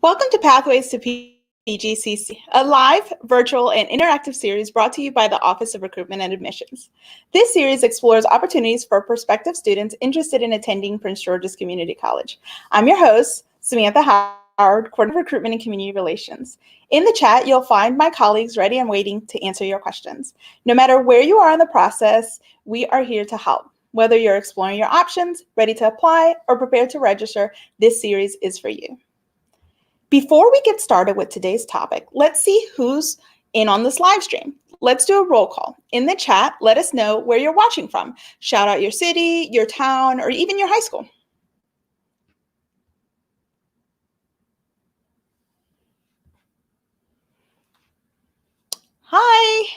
Welcome to Pathways to PGCC, a live, virtual, and interactive series brought to you by the Office of Recruitment and Admissions. This series explores opportunities for prospective students interested in attending Prince George's Community College. I'm your host, Samantha Howard, Coordinator of Recruitment and Community Relations. In the chat, you'll find my colleagues ready and waiting to answer your questions. No matter where you are in the process, we are here to help. Whether you're exploring your options, ready to apply, or prepared to register, this series is for you. Before we get started with today's topic, let's see who's in on this live stream. Let's do a roll call. In the chat, let us know where you're watching from. Shout out your city, your town, or even your high school. Hi.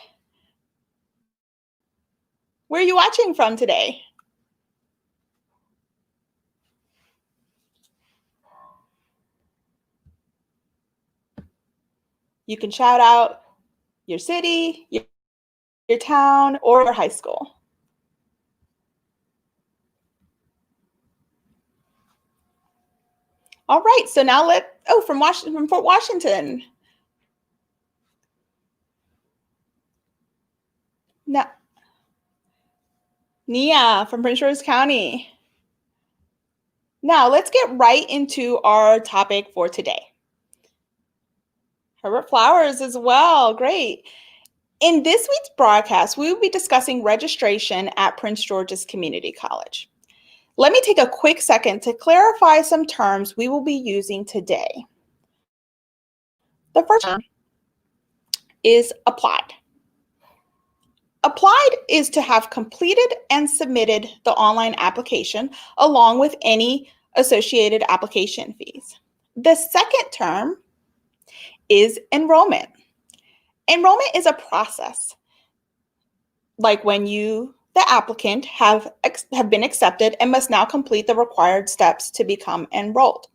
Where are you watching from today? You can shout out your city, your town, or your high school. All right, so now from Fort Washington. Now, Nia from Prince George's County. Now let's get right into our topic for today. Herbert Flowers as well, great. In this week's broadcast, we will be discussing registration at Prince George's Community College. Let me take a quick second to clarify some terms we will be using today. The first term is applied. Applied is to have completed and submitted the online application along with any associated application fees. The second term is enrollment. Enrollment is a process, like when you, the applicant, have been accepted and must now complete the required steps to become enrolled.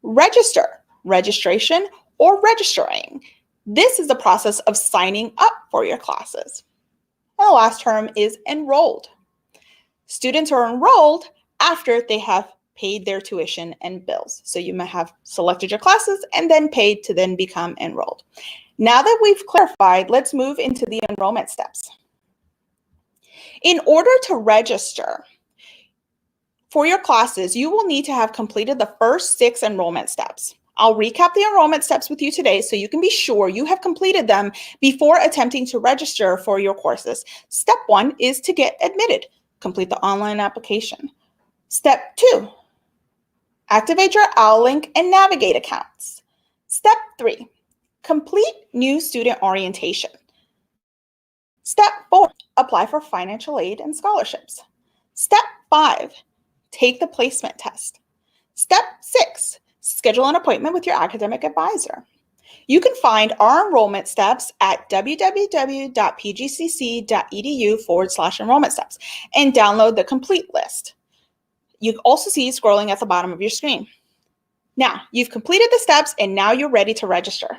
Register, registration, or registering. This is the process of signing up for your classes. And the last term is enrolled. Students are enrolled after they have paid their tuition and bills. So you might have selected your classes and then paid to then become enrolled. Now that we've clarified, let's move into the enrollment steps. In order to register for your classes, you will need to have completed the first 6 enrollment steps. I'll recap the enrollment steps with you today so you can be sure you have completed them before attempting to register for your courses. Step 1 is to get admitted. Complete the online application. Step 2, activate your OWL link and Navigate accounts. Step 3, complete new student orientation. Step 4, apply for financial aid and scholarships. Step 5, take the placement test. Step 6, schedule an appointment with your academic advisor. You can find our enrollment steps at www.pgcc.edu/enrollment steps and download the complete list. You also see scrolling at the bottom of your screen. Now, you've completed the steps and now you're ready to register.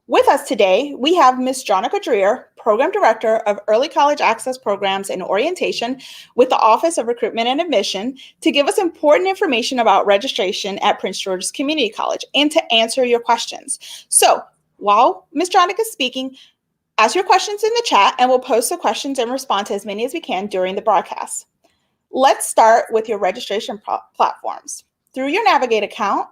With us today, we have Ms. Jonica Dreer, Program Director of Early College Access Programs and Orientation with the Office of Recruitment and Admission, to give us important information about registration at Prince George's Community College and to answer your questions. So while Ms. Jonica is speaking, ask your questions in the chat and we'll post the questions and respond to as many as we can during the broadcast. Let's start with your registration platforms. Through your Navigate account,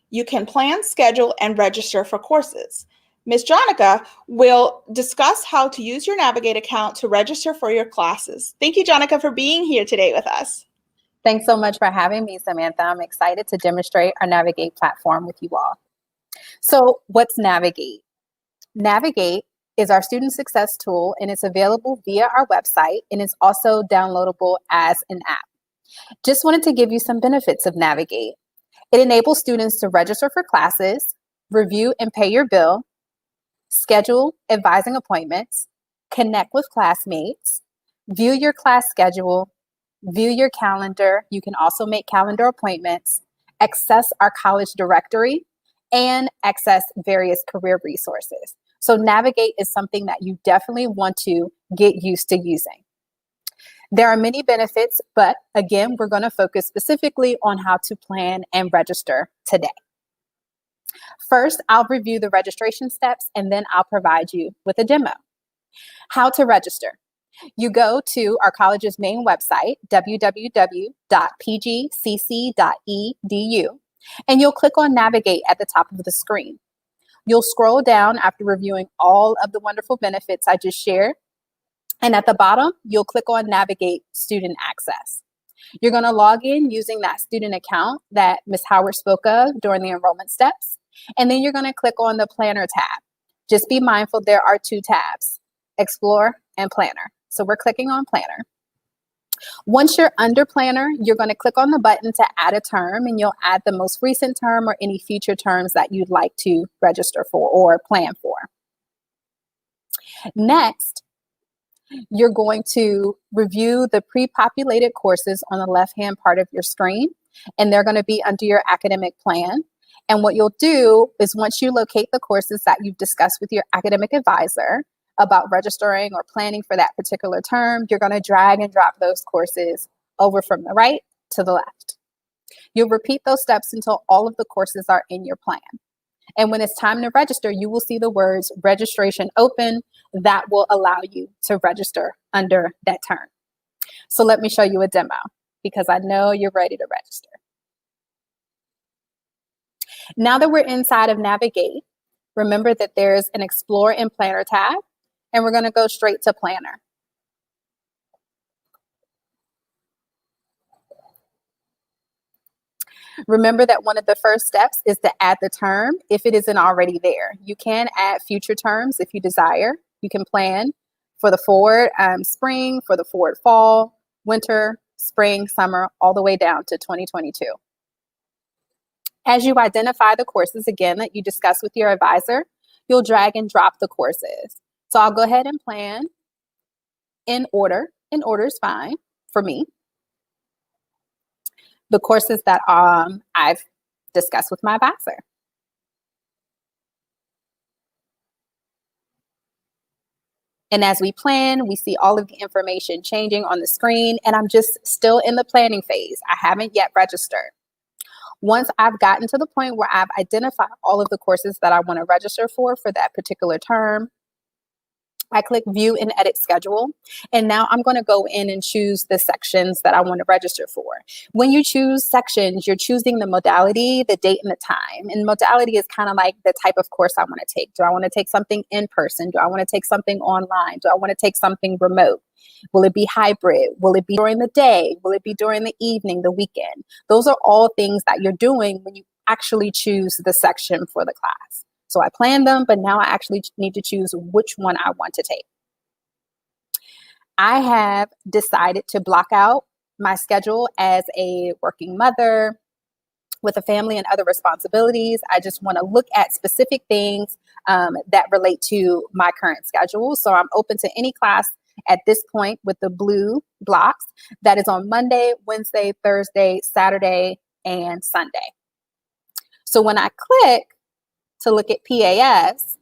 you can plan, schedule, and register for courses. Ms. Jonica will discuss how to use your Navigate account to register for your classes. Thank you, Jonica, for being here today with us. Thanks so much for having me, Samantha. I'm excited to demonstrate our Navigate platform with you all. So what's Navigate? Navigate is our student success tool, and it's available via our website, and it's also downloadable as an app. Just wanted to give you some benefits of Navigate. It enables students to register for classes, review and pay your bill, schedule advising appointments, connect with classmates, view your class schedule, view your calendar. You can also make calendar appointments, access our college directory, and access various career resources. So Navigate is something that you definitely want to get used to using. There are many benefits, but again, we're going to focus specifically on how to plan and register today. First, I'll review the registration steps, and then I'll provide you with a demo. How to register. You go to our college's main website, www.pgcc.edu, and you'll click on Navigate at the top of the screen. You'll scroll down after reviewing all of the wonderful benefits I just shared, and at the bottom, you'll click on Navigate Student Access. You're going to log in using that student account that Ms. Howard spoke of during the enrollment steps, and then you're going to click on the Planner tab. Just be mindful there are two tabs, Explore and Planner. So we're clicking on Planner. Once you're under Planner, you're going to click on the button to add a term, and you'll add the most recent term or any future terms that you'd like to register for or plan for. Next, you're going to review the pre-populated courses on the left-hand part of your screen, and they're going to be under your academic plan. And what you'll do is once you locate the courses that you've discussed with your academic advisor about registering or planning for that particular term, you're going to drag and drop those courses over from the right to the left. You'll repeat those steps until all of the courses are in your plan. And when it's time to register, you will see the words registration open. That will allow you to register under that term. So let me show you a demo because I know you're ready to register. Now that we're inside of Navigate, remember that there's an Explore and Planner tab, and we're going to go straight to Planner. Remember that one of the first steps is to add the term if it isn't already there. You can add future terms if you desire. You can plan for the forward spring, for the forward fall, winter, spring, summer, all the way down to 2022. As you identify the courses again that you discussed with your advisor, you'll drag and drop the courses. So I'll go ahead and plan in order. In order is fine for me. The courses that I've discussed with my advisor. And as we plan, we see all of the information changing on the screen, and I'm just still in the planning phase. I haven't yet registered. Once I've gotten to the point where I've identified all of the courses that I want to register for that particular term, I click View and Edit Schedule, and now I'm going to go in and choose the sections that I want to register for. When you choose sections, you're choosing the modality, the date, and the time. And modality is kind of like the type of course I want to take. Do I want to take something in person? Do I want to take something online? Do I want to take something remote? Will it be hybrid? Will it be during the day? Will it be during the evening, the weekend? Those are all things that you're doing when you actually choose the section for the class. So I planned them, but now I actually need to choose which one I want to take. I have decided to block out my schedule as a working mother with a family and other responsibilities. I just want to look at specific things that relate to my current schedule. So I'm open to any class at this point with the blue blocks that is on Monday, Wednesday, Thursday, Saturday, and Sunday. So when I click to look at PAS,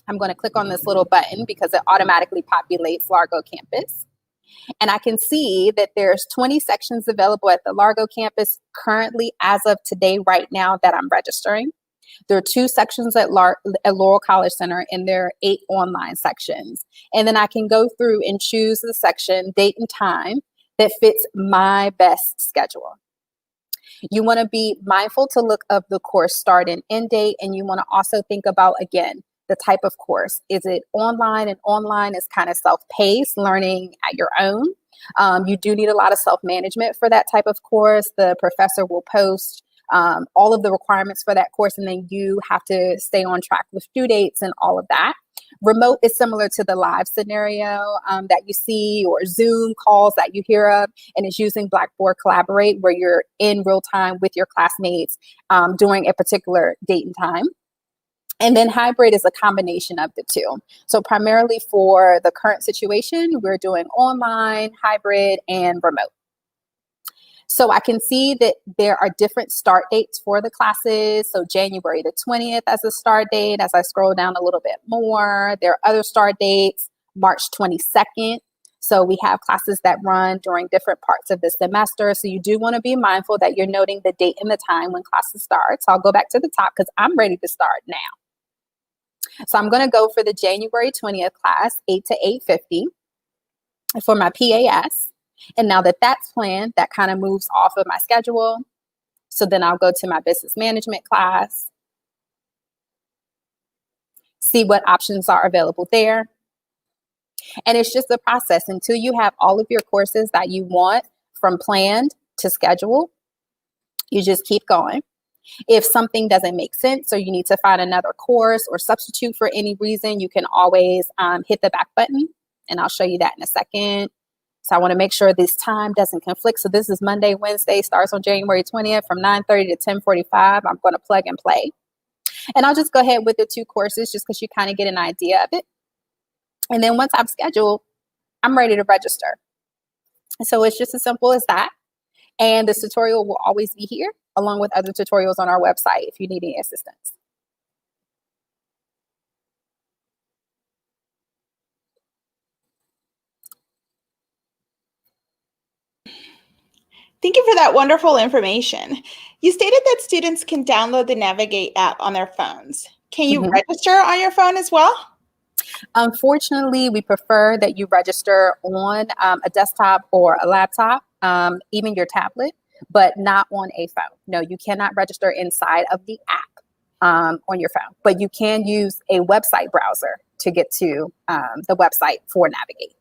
I'm going to click on this little button because it automatically populates Largo campus. And I can see that there's 20 sections available at the Largo campus currently as of today, right now, that I'm registering. There are 2 sections at Laurel College Center, and there are 8 online sections. And then I can go through and choose the section, date and time that fits my best schedule. You want to be mindful to look up the course start and end date, and you want to also think about, again, the type of course. Is it online? And online is kind of self-paced, learning at your own. You do need a lot of self-management for that type of course. The professor will post all of the requirements for that course, and then you have to stay on track with due dates and all of that. Remote is similar to the live scenario that you see, or Zoom calls that you hear of, and it's using Blackboard Collaborate, where you're in real time with your classmates during a particular date and time. And then hybrid is a combination of the two. So primarily for the current situation, we're doing online, hybrid, and remote. So I can see that there are different start dates for the classes. So January the 20th as a start date. As I scroll down a little bit more, there are other start dates, March 22nd. So we have classes that run during different parts of the semester. So you do want to be mindful that you're noting the date and the time when classes start. So I'll go back to the top because I'm ready to start now. So I'm going to go for the January 20th class, 8 to 8:50 for my PAS. And now that that's planned, that kind of moves off of my schedule. So then I'll go to my business management class, see what options are available there. And it's just a process until you have all of your courses that you want from planned to schedule. You just keep going. If something doesn't make sense or you need to find another course or substitute for any reason, you can always hit the back button, and I'll show you that in a second. So I want to make sure this time doesn't conflict. So this is Monday, Wednesday, starts on January 20th from 9:30 to 10:45. I'm going to plug and play. And I'll just go ahead with the 2 courses just because you kind of get an idea of it. And then once I'm scheduled, I'm ready to register. So it's just as simple as that. And this tutorial will always be here along with other tutorials on our website if you need any assistance. Thank you for that wonderful information. You stated that students can download the Navigate app on their phones. Can you register on your phone as well? Unfortunately, we prefer that you register on a desktop or a laptop, even your tablet, but not on a phone. No, you cannot register inside of the app on your phone, but you can use a website browser to get to the website for Navigate.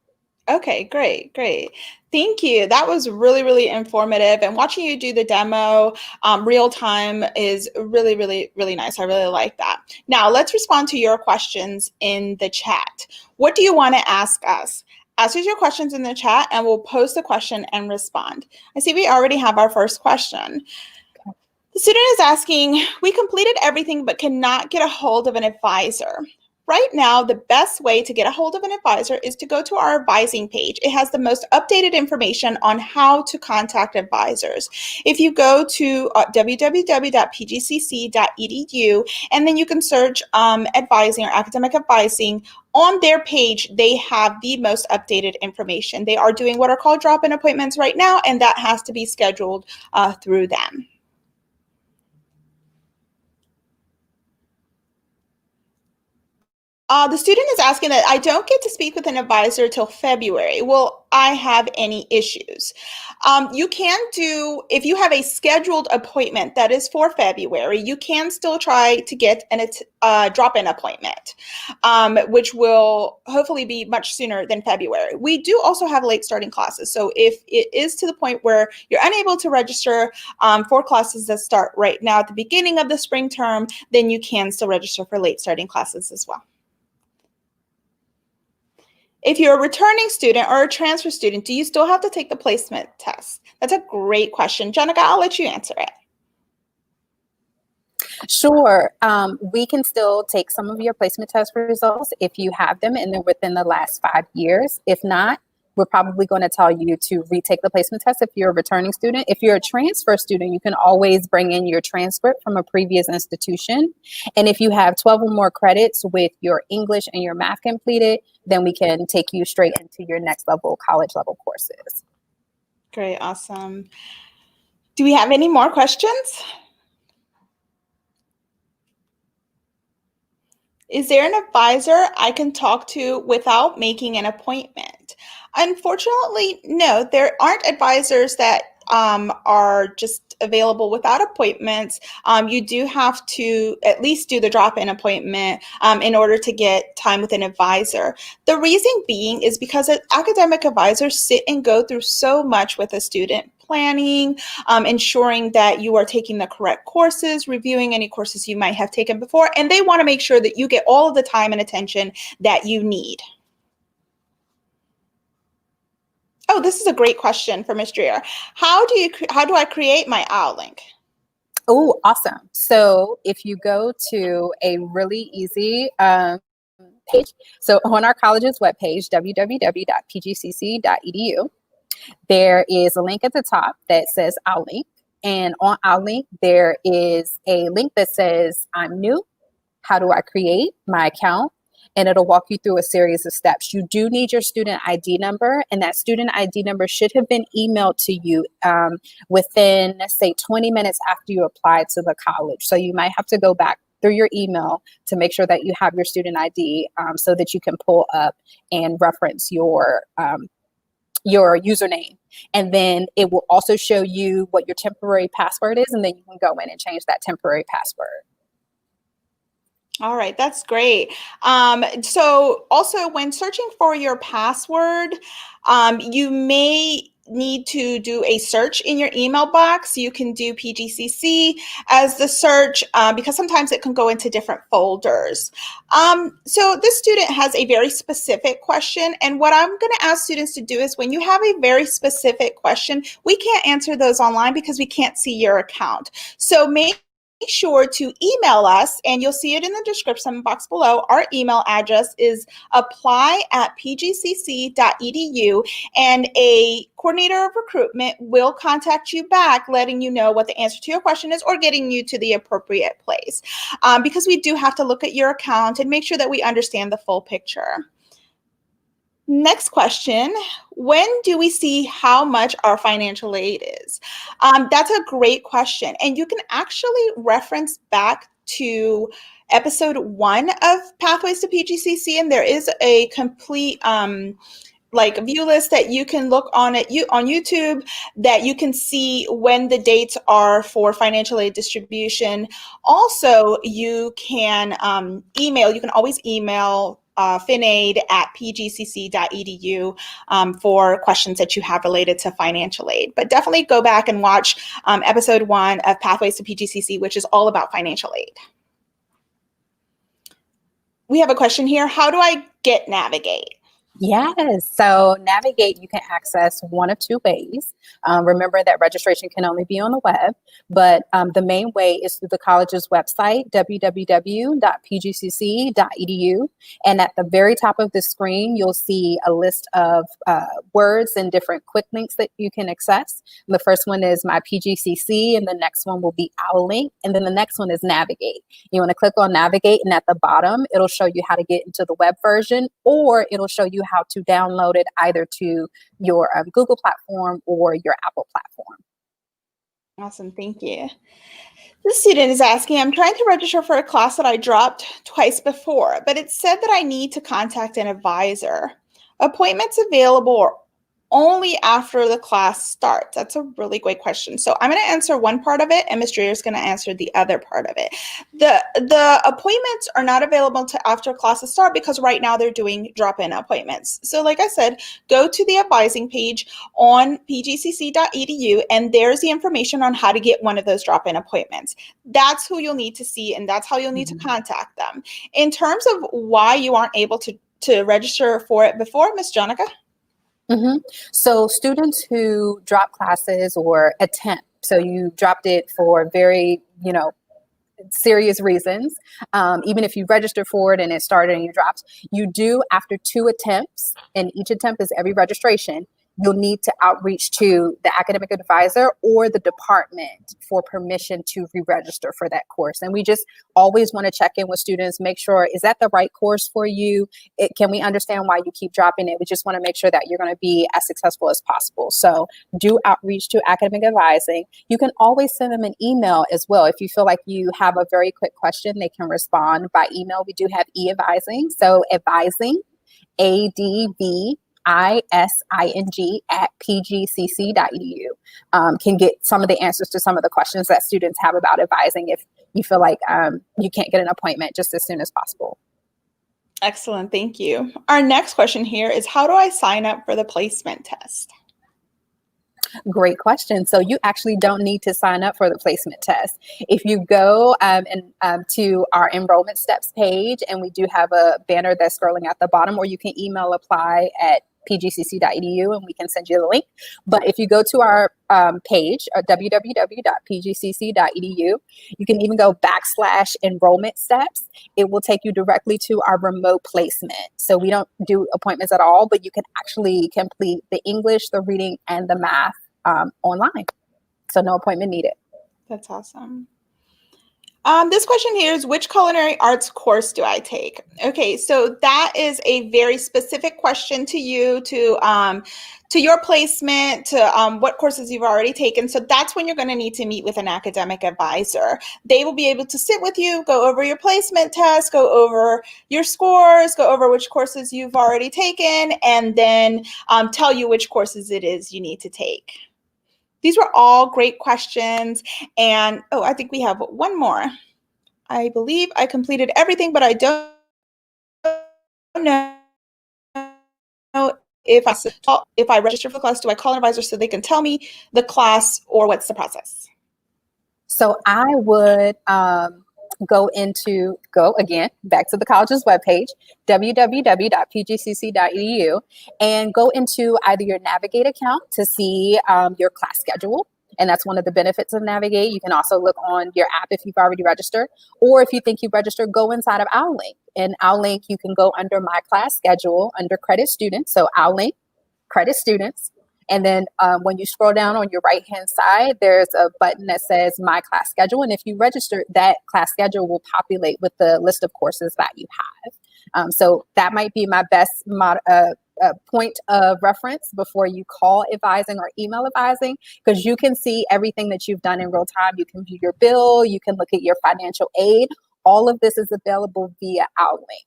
Okay, great, great. Thank you. That was really, really informative. And watching you do the demo real time is really, really, really nice. I really like that. Now let's respond to your questions in the chat. What do you want to ask us? Ask us your questions in the chat and we'll post the question and respond. I see we already have our first question. The student is asking, we completed everything but cannot get a hold of an advisor. Right now, the best way to get a hold of an advisor is to go to our advising page. It has the most updated information on how to contact advisors. If you go to www.pgcc.edu and then you can search advising or academic advising, on their page, they have the most updated information. They are doing what are called drop-in appointments right now, and that has to be scheduled through them. The student is asking that I don't get to speak with an advisor till February. Will I have any issues? You can do, if you have a scheduled appointment that is for February, you can still try to get a drop-in appointment, which will hopefully be much sooner than February. We do also have late starting classes. So if it is to the point where you're unable to register for classes that start right now at the beginning of the spring term, then you can still register for late starting classes as well. If you're a returning student or a transfer student, do you still have to take the placement test? That's a great question. Jenica, I'll let you answer it. Sure. We can still take some of your placement test results if you have them and they're within the last 5 years. If not, we're probably going to tell you to retake the placement test if you're a returning student. If you're a transfer student, you can always bring in your transcript from a previous institution. And if you have 12 or more credits with your English and your math completed, then we can take you straight into your next level college level courses. Great, awesome. Do we have any more questions? Is there an advisor I can talk to without making an appointment? Unfortunately, no, there aren't advisors that are just available without appointments. You do have to at least do the drop-in appointment in order to get time with an advisor. The reason being is because academic advisors sit and go through so much with a student, planning, ensuring that you are taking the correct courses, reviewing any courses you might have taken before, and they want to make sure that you get all of the time and attention that you need. Oh, this is a great question for Ms. Dreer. How do I create my OWL link? Oh, awesome. So if you go to a really easy page, so on our college's webpage, www.pgcc.edu, there is a link at the top that says OWL link. And on OWL link, there is a link that says I'm new. How do I create my account? and it'll walk you through a series of steps. You do need your student ID number, and that student ID number should have been emailed to you within, say, 20 minutes after you applied to the college. So you might have to go back through your email to make sure that you have your student ID so that you can pull up and reference your username. And then it will also show you what your temporary password is, and then you can go in and change that temporary password. All right, that's great. So also when searching for your password, you may need to do a search in your email box. You can do PGCC as the search because sometimes it can go into different folders. So this student has a very specific question, and what I'm going to ask students to do is when you have a very specific question, we can't answer those online because we can't see your account. So make sure to email us, and you'll see it in the description box below. Our email address is apply@pgcc.edu, and a coordinator of recruitment will contact you back letting you know what the answer to your question is or getting you to the appropriate place, because we do have to look at your account and make sure that we understand the full picture. Next question, when do we see how much our financial aid is? That's a great question. And you can actually reference back to episode 1 of Pathways to PGCC, and there is a complete view list that you can look on on YouTube that you can see when the dates are for financial aid distribution. Also, you can you can always email finaid@pgcc.edu for questions that you have related to financial aid. But definitely go back and watch episode 1 of Pathways to PGCC, which is all about financial aid. We have a question here. How do I get Navigate? Yes. So Navigate, you can access one of two ways. Remember that registration can only be on the web, but the main way is through the college's website, www.pgcc.edu. And at the very top of the screen, you'll see a list of words and different quick links that you can access. And the first one is My PGCC, and the next one will be Our Link, and then the next one is Navigate. You want to click on Navigate, and at the bottom, it'll show you how to get into the web version, or it'll show you how to download it either to your Google platform or your Apple platform. Awesome, thank you. This student is asking, I'm trying to register for a class that I dropped twice before, but it said that I need to contact an advisor. Appointments available only after the class starts? That's a really great question. So I'm going to answer one part of it, and Ms. Dreher is going to answer the other part of it. The appointments are not available to after classes start because right now they're doing drop-in appointments. So like I said, go to the advising page on pgcc.edu, and there's the information on how to get one of those drop-in appointments. That's who you'll need to see, and that's how you'll need to contact them. In terms of why you aren't able to register for it before, Ms. Jonica? So students who drop classes or attempt, so you dropped it for very, serious reasons, even if you registered for it and it started and you dropped, you do after 2 attempts, and each attempt is every registration, you'll need to outreach to the academic advisor or the department for permission to re-register for that course. And we just always want to check in with students, make sure, is that the right course for you? Can we understand why you keep dropping it? We just want to make sure that you're going to be as successful as possible. So do outreach to academic advising. You can always send them an email as well. If you feel like you have a very quick question, they can respond by email. We do have e-advising. So advising, ADV, ISING@pgcc.edu can get some of the answers to some of the questions that students have about advising if you feel like you can't get an appointment just as soon as possible. Excellent, thank you. Our next question here is, how do I sign up for the placement test? Great question. So you actually don't need to sign up for the placement test. If you go to our enrollment steps page, and we do have a banner that's scrolling at the bottom, or you can email apply@pgcc.edu and we can send you the link. But if you go to our page, www.pgcc.edu, you can even go /enrollment steps. It will take you directly to our remote placement. So we don't do appointments at all, but you can actually complete the English, the reading, and the math online. So no appointment needed. That's awesome. This question here is, which culinary arts course do I take? Okay, so that is a very specific question to you, to your placement, to what courses you've already taken. So that's when you're going to need to meet with an academic advisor. They will be able to sit with you, go over your placement test, go over your scores, go over which courses you've already taken, and then tell you which courses it is you need to take. These were all great questions. And I think we have one more. I believe I completed everything, but I don't know if I register for the class, do I call an advisor so they can tell me the class, or what's the process? So I would go again, back to the college's webpage, www.pgcc.edu, and go into either your Navigate account to see your class schedule. And that's one of the benefits of Navigate. You can also look on your app if you've already registered, or if you think you've registered, go inside of OutLink. In OutLink, you can go under My Class Schedule under Credit Students. So OutLink, Credit Students. And then when you scroll down on your right-hand side, there's a button that says My Class Schedule. And if you register, that class schedule will populate with the list of courses that you have. So that might be my best point of reference before you call advising or email advising, because you can see everything that you've done in real time. You can view your bill, you can look at your financial aid. All of this is available via OutLink.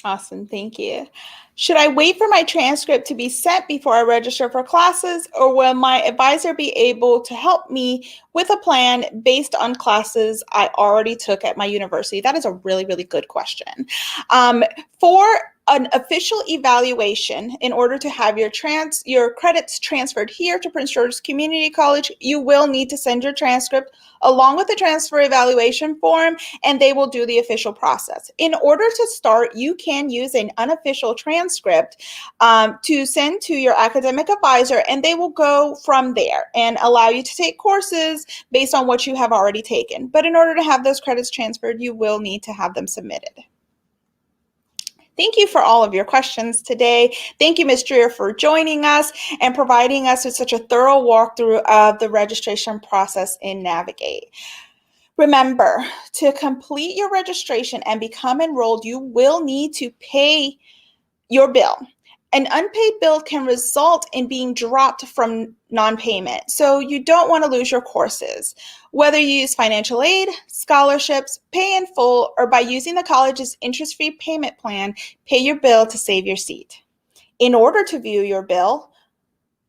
Awesome, thank you. Should I wait for my transcript to be sent before I register for classes, or will my advisor be able to help me with a plan based on classes I already took at my university? That is a really, really good question. For an official evaluation, in order to have your credits transferred here to Prince George's Community College, you will need to send your transcript along with the transfer evaluation form, and they will do the official process. In order to start, you can use an unofficial transcript to send to your academic advisor, and they will go from there and allow you to take courses based on what you have already taken. But in order to have those credits transferred, you will need to have them submitted. Thank you for all of your questions today. Thank you, Ms. Dreer, for joining us and providing us with such a thorough walkthrough of the registration process in Navigate. Remember, to complete your registration and become enrolled, you will need to pay your bill. An unpaid bill can result in being dropped from non-payment, so you don't want to lose your courses. Whether you use financial aid, scholarships, pay in full, or by using the college's interest-free payment plan, pay your bill to save your seat. In order to view your bill,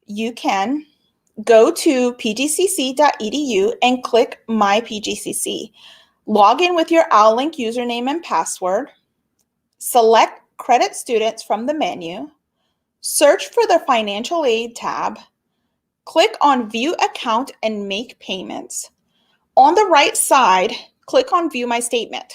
you can go to pgcc.edu and click My PGCC. Log in with your OutLink username and password. Select Credit Students from the menu. Search for the Financial Aid tab. Click on View Account and Make Payments. On the right side, click on View My Statement.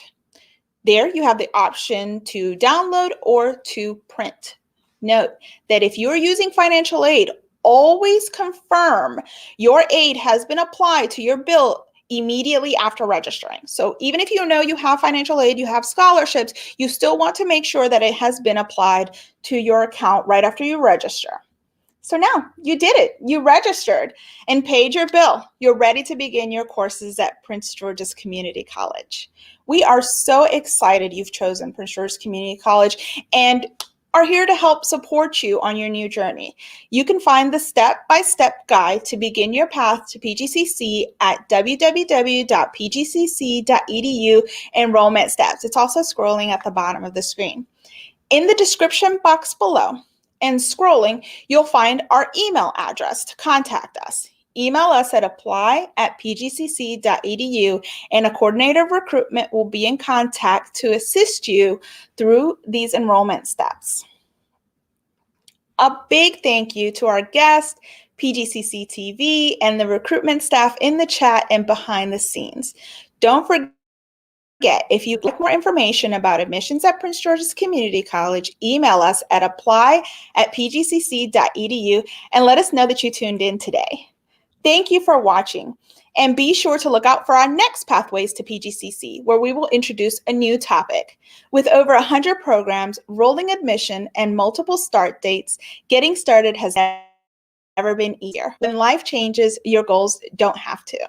There you have the option to download or to print. Note that if you're using financial aid, always confirm your aid has been applied to your bill immediately after registering. So even if you know you have financial aid, you have scholarships, you still want to make sure that it has been applied to your account right after you register. So now you did it. You registered and paid your bill. You're ready to begin your courses at Prince George's Community College. We are so excited you've chosen Prince George's Community College and are here to help support you on your new journey. You can find the step-by-step guide to begin your path to PGCC at www.pgcc.edu enrollment steps. It's also scrolling at the bottom of the screen. In the description box below and scrolling, you'll find our email address to contact us. Email us at apply@pgcc.edu, and a coordinator of recruitment will be in contact to assist you through these enrollment steps. A big thank you to our guest, PGCC TV, and the recruitment staff in the chat and behind the scenes. Don't forget, if you'd like more information about admissions at Prince George's Community College, email us at apply@pgcc.edu and let us know that you tuned in today. Thank you for watching, and be sure to look out for our next Pathways to PGCC, where we will introduce a new topic. With over 100 programs, rolling admission, and multiple start dates, getting started has never been easier. When life changes, your goals don't have to.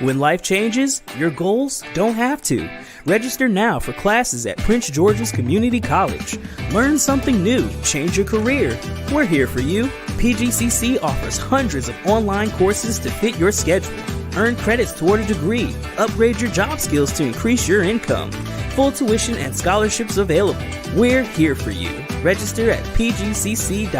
When life changes, your goals don't have to. Register now for classes at Prince George's Community College. Learn something new, change your career. We're here for you. PGCC offers hundreds of online courses to fit your schedule. Earn credits toward a degree. Upgrade your job skills to increase your income. Full tuition and scholarships available. We're here for you. Register at pgcc.edu/now.